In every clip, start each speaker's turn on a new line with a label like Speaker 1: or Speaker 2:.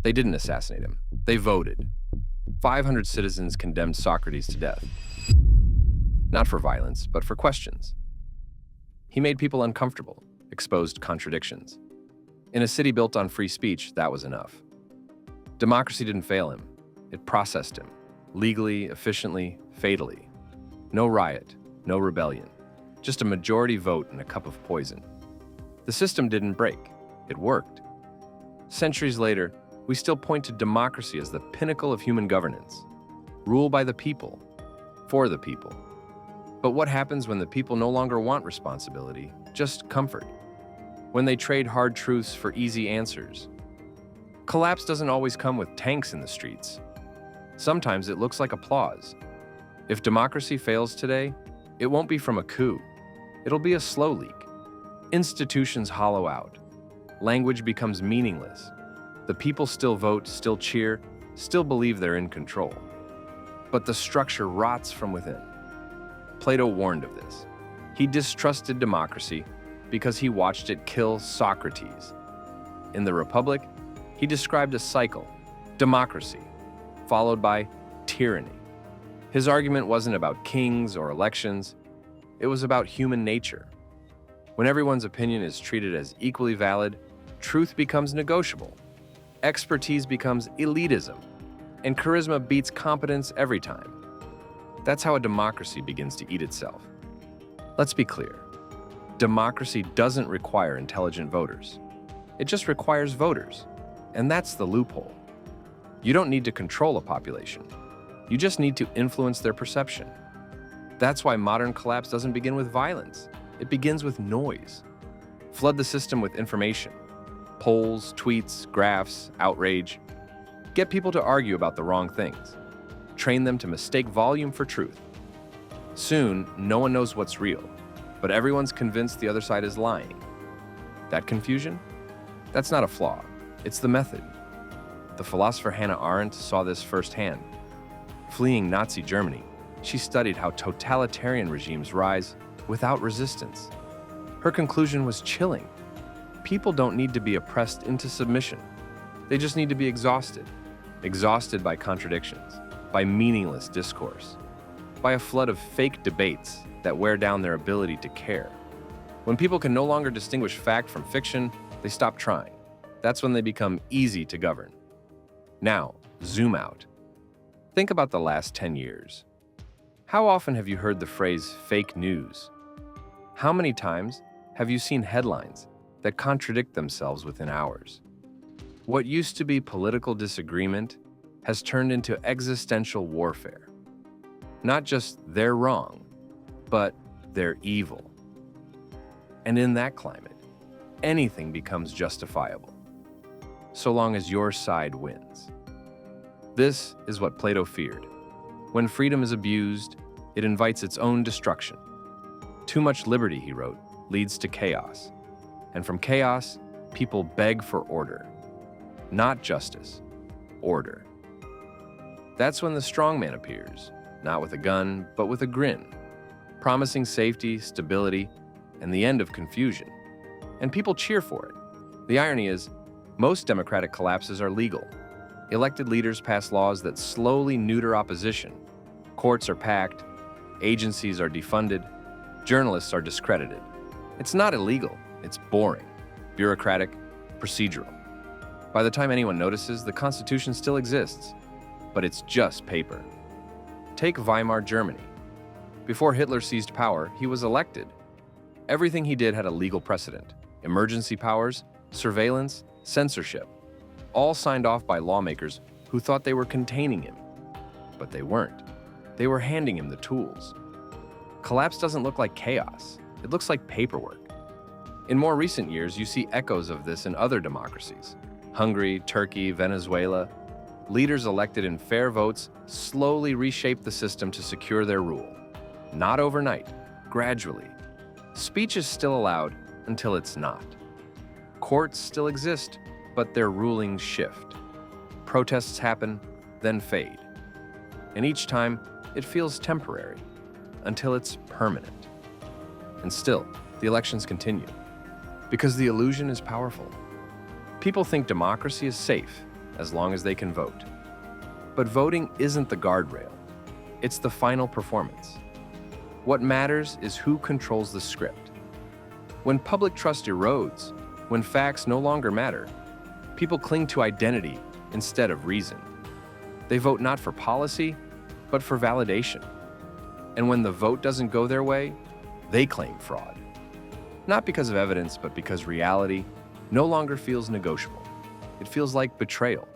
Speaker 1: They didn't assassinate him. They voted. 500 citizens condemned Socrates to death. Not for violence, but for questions. He made people uncomfortable, exposed contradictions. In a city built on free speech, that was enough. Democracy didn't fail him. It processed him, legally, efficiently, fatally. No riot, no rebellion, just a majority vote and a cup of poison. The system didn't break. It worked. Centuries later, we still point to democracy as the pinnacle of human governance. Rule by the people, for the people. But what happens when the people no longer want responsibility, just comfort? When they trade hard truths for easy answers? Collapse doesn't always come with tanks in the streets. Sometimes it looks like applause. If democracy fails today, it won't be from a coup. It'll be a slow leak. Institutions hollow out. Language becomes meaningless. The people still vote, still cheer, still believe they're in control. But the structure rots from within. Plato warned of this. He distrusted democracy because he watched it kill Socrates. In the Republic, he described a cycle, democracy, followed by tyranny. His argument wasn't about kings or elections. It was about human nature. When everyone's opinion is treated as equally valid, truth becomes negotiable. Expertise becomes elitism, and charisma beats competence every time. That's how a democracy begins to eat itself. Let's be clear. Democracy doesn't require intelligent voters. It just requires voters, and that's the loophole. You don't need to control a population. You just need to influence their perception. That's why modern collapse doesn't begin with violence. It begins with noise. Flood the system with information. Polls, tweets, graphs, outrage. Get people to argue about the wrong things. Train them to mistake volume for truth. Soon, no one knows what's real, but everyone's convinced the other side is lying. That confusion? That's not a flaw. It's the method. The philosopher Hannah Arendt saw this firsthand. Fleeing Nazi Germany, she studied how totalitarian regimes rise without resistance. Her conclusion was chilling. People don't need to be oppressed into submission. They just need to be exhausted. Exhausted by contradictions, by meaningless discourse, by a flood of fake debates that wear down their ability to care. When people can no longer distinguish fact from fiction, they stop trying. That's when they become easy to govern. Now, zoom out. Think about the last 10 years. How often have you heard the phrase fake news? How many times have you seen headlines that contradict themselves within hours? What used to be political disagreement has turned into existential warfare. Not just they're wrong, but they're evil. And in that climate, anything becomes justifiable, so long as your side wins. This is what Plato feared. When freedom is abused, it invites its own destruction. Too much liberty, he wrote, leads to chaos. And from chaos, people beg for order. Not justice, order. That's when the strongman appears, not with a gun, but with a grin, promising safety, stability, and the end of confusion. And people cheer for it. The irony is, most democratic collapses are legal. Elected leaders pass laws that slowly neuter opposition. Courts are packed, agencies are defunded, journalists are discredited. It's not illegal, it's boring, bureaucratic, procedural. By the time anyone notices, the Constitution still exists, but it's just paper. Take Weimar Germany. Before Hitler seized power, he was elected. Everything he did had a legal precedent. Emergency powers, surveillance, censorship, all signed off by lawmakers who thought they were containing him. But they weren't. They were handing him the tools. Collapse doesn't look like chaos. It looks like paperwork. In more recent years, you see echoes of this in other democracies. Hungary, Turkey, Venezuela. Leaders elected in fair votes slowly reshape the system to secure their rule. Not overnight, gradually. Speech is still allowed until it's not. Courts still exist, but their rulings shift. Protests happen, then fade. And each time, it feels temporary, until it's permanent. And still, the elections continue, because the illusion is powerful. People think democracy is safe, as long as they can vote. But voting isn't the guardrail. It's the final performance. What matters is who controls the script. When public trust erodes, when facts no longer matter, people cling to identity instead of reason. They vote not for policy, but for validation. And when the vote doesn't go their way, they claim fraud. Not because of evidence, but because reality no longer feels negotiable. It feels like betrayal.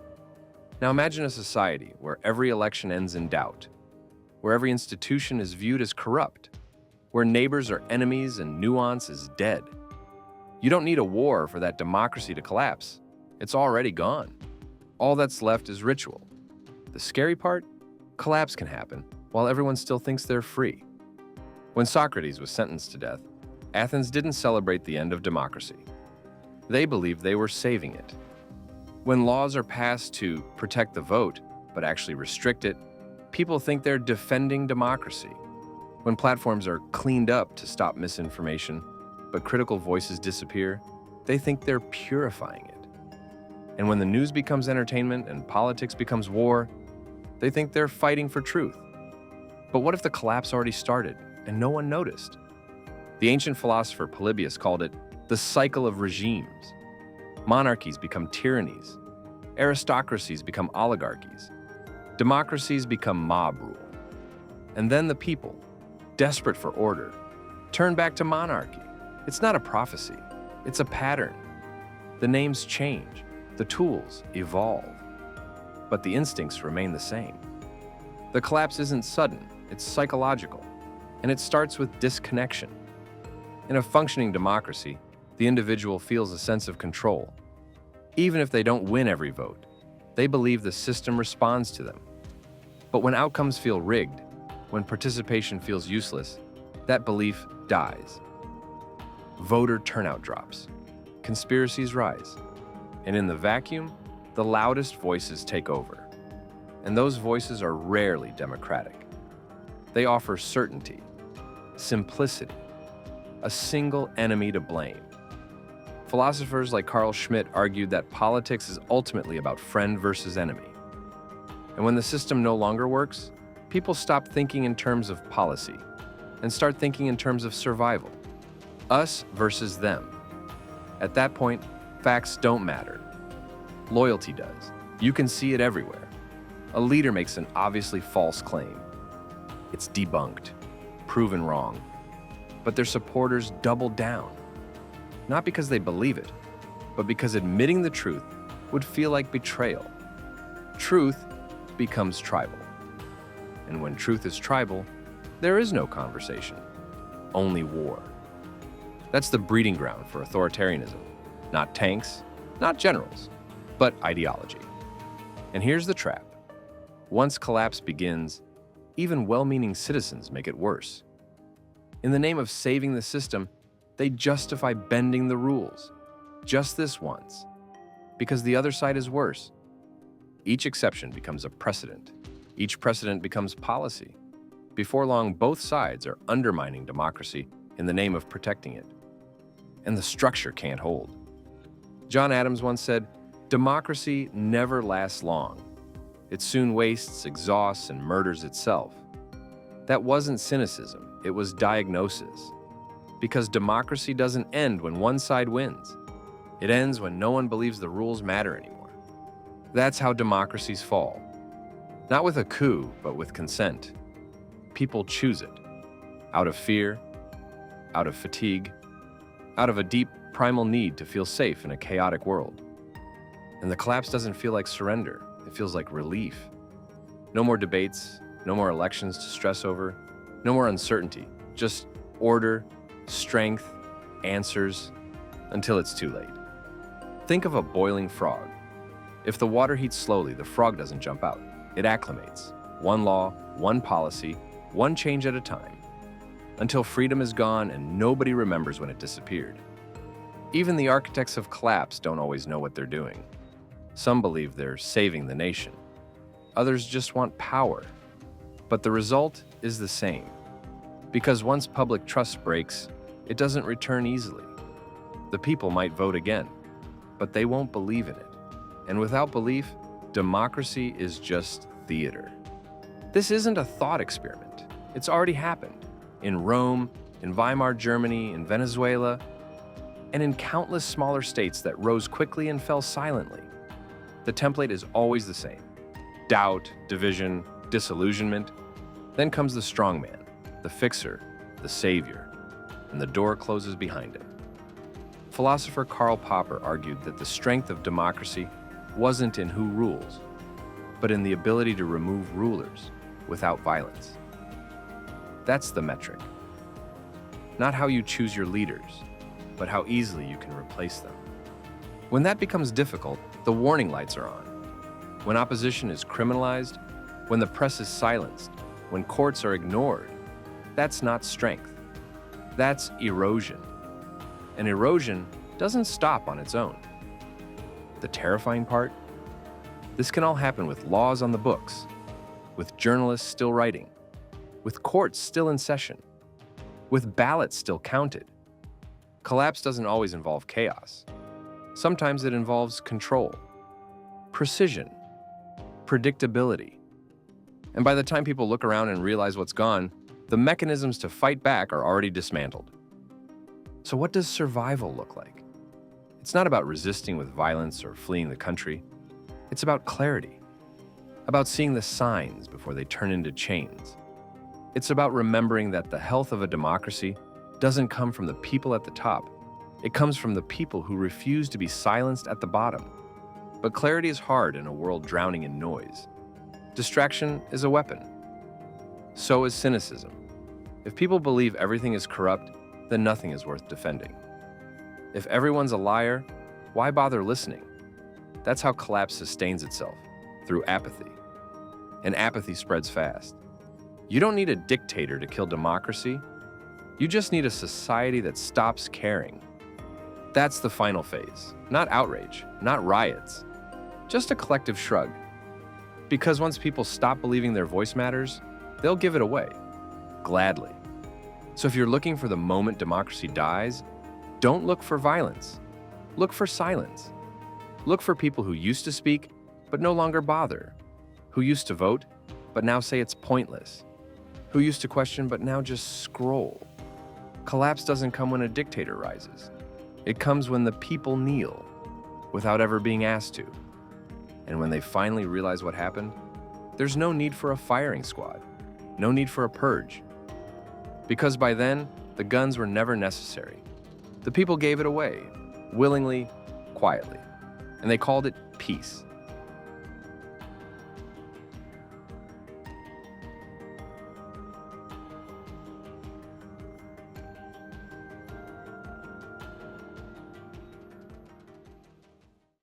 Speaker 1: Now imagine a society where every election ends in doubt, where every institution is viewed as corrupt, where neighbors are enemies and nuance is dead. You don't need a war for that democracy to collapse. It's already gone. All that's left is ritual. The scary part? Collapse can happen while everyone still thinks they're free. When Socrates was sentenced to death, Athens didn't celebrate the end of democracy. They believed they were saving it. When laws are passed to protect the vote, but actually restrict it, people think they're defending democracy. When platforms are cleaned up to stop misinformation, but critical voices disappear, they think they're purifying it. And when the news becomes entertainment and politics becomes war, they think they're fighting for truth. But what if the collapse already started and no one noticed? The ancient philosopher Polybius called it the cycle of regimes. Monarchies become tyrannies. Aristocracies become oligarchies. Democracies become mob rule. And then the people, desperate for order, turn back to monarchy. It's not a prophecy, it's a pattern. The names change, the tools evolve, but the instincts remain the same. The collapse isn't sudden, it's psychological, and it starts with disconnection. In a functioning democracy, the individual feels a sense of control. Even if they don't win every vote, they believe the system responds to them. But when outcomes feel rigged, when participation feels useless, that belief dies. Voter turnout drops, conspiracies rise, and in the vacuum, the loudest voices take over. And those voices are rarely democratic. They offer certainty, simplicity, a single enemy to blame. Philosophers like Carl Schmitt argued that politics is ultimately about friend versus enemy. And when the system no longer works, people stop thinking in terms of policy and start thinking in terms of survival. Us versus them. At that point, facts don't matter. Loyalty does. You can see it everywhere. A leader makes an obviously false claim. It's debunked, proven wrong. But their supporters double down. Not because they believe it, but because admitting the truth would feel like betrayal. Truth becomes tribal. And when truth is tribal, there is no conversation, only war. That's the breeding ground for authoritarianism. Not tanks, not generals, but ideology. And here's the trap. Once collapse begins, even well-meaning citizens make it worse. In the name of saving the system, they justify bending the rules, just this once, because the other side is worse. Each exception becomes a precedent. Each precedent becomes policy. Before long, both sides are undermining democracy in the name of protecting it. And the structure can't hold. John Adams once said, "Democracy never lasts long. It soon wastes, exhausts, and murders itself." That wasn't cynicism, it was diagnosis. Because democracy doesn't end when one side wins. It ends when no one believes the rules matter anymore. That's how democracies fall. Not with a coup, but with consent. People choose it. Out of fear, out of fatigue, out of a deep primal need to feel safe in a chaotic world. And the collapse doesn't feel like surrender, it feels like relief. No more debates, no more elections to stress over, no more uncertainty, just order, strength, answers, until it's too late. Think of a boiling frog. If the water heats slowly, the frog doesn't jump out. It acclimates. One law, one policy, one change at a time, until freedom is gone and nobody remembers when it disappeared. Even the architects of collapse don't always know what they're doing. Some believe they're saving the nation. Others just want power. But the result is the same. Because once public trust breaks, it doesn't return easily. The people might vote again, but they won't believe in it. And without belief, democracy is just theater. This isn't a thought experiment. It's already happened. In Rome, in Weimar Germany, in Venezuela, and in countless smaller states that rose quickly and fell silently. The template is always the same. Doubt, division, disillusionment. Then comes the strongman, the fixer, the savior, and the door closes behind him. Philosopher Karl Popper argued that the strength of democracy wasn't in who rules, but in the ability to remove rulers without violence. That's the metric. Not how you choose your leaders, but how easily you can replace them. When that becomes difficult, the warning lights are on. When opposition is criminalized, when the press is silenced, when courts are ignored, that's not strength. That's erosion. And erosion doesn't stop on its own. The terrifying part? This can all happen with laws on the books, with journalists still writing, with courts still in session, with ballots still counted. Collapse doesn't always involve chaos. Sometimes it involves control, precision, predictability. And by the time people look around and realize what's gone, the mechanisms to fight back are already dismantled. So what does survival look like? It's not about resisting with violence or fleeing the country. It's about clarity, about seeing the signs before they turn into chains. It's about remembering that the health of a democracy doesn't come from the people at the top. It comes from the people who refuse to be silenced at the bottom. But clarity is hard in a world drowning in noise. Distraction is a weapon. So is cynicism. If people believe everything is corrupt, then nothing is worth defending. If everyone's a liar, why bother listening? That's how collapse sustains itself, through apathy. And apathy spreads fast. You don't need a dictator to kill democracy. You just need a society that stops caring. That's the final phase. Not outrage, not riots, just a collective shrug. Because once people stop believing their voice matters, they'll give it away, gladly. So if you're looking for the moment democracy dies, don't look for violence. Look for silence. Look for people who used to speak, but no longer bother. Who used to vote, but now say it's pointless. Who used to question, but now just scroll. Collapse doesn't come when a dictator rises. It comes when the people kneel, without ever being asked to. And when they finally realize what happened, there's no need for a firing squad, no need for a purge. Because by then, the guns were never necessary. The people gave it away, willingly, quietly, and they called it peace.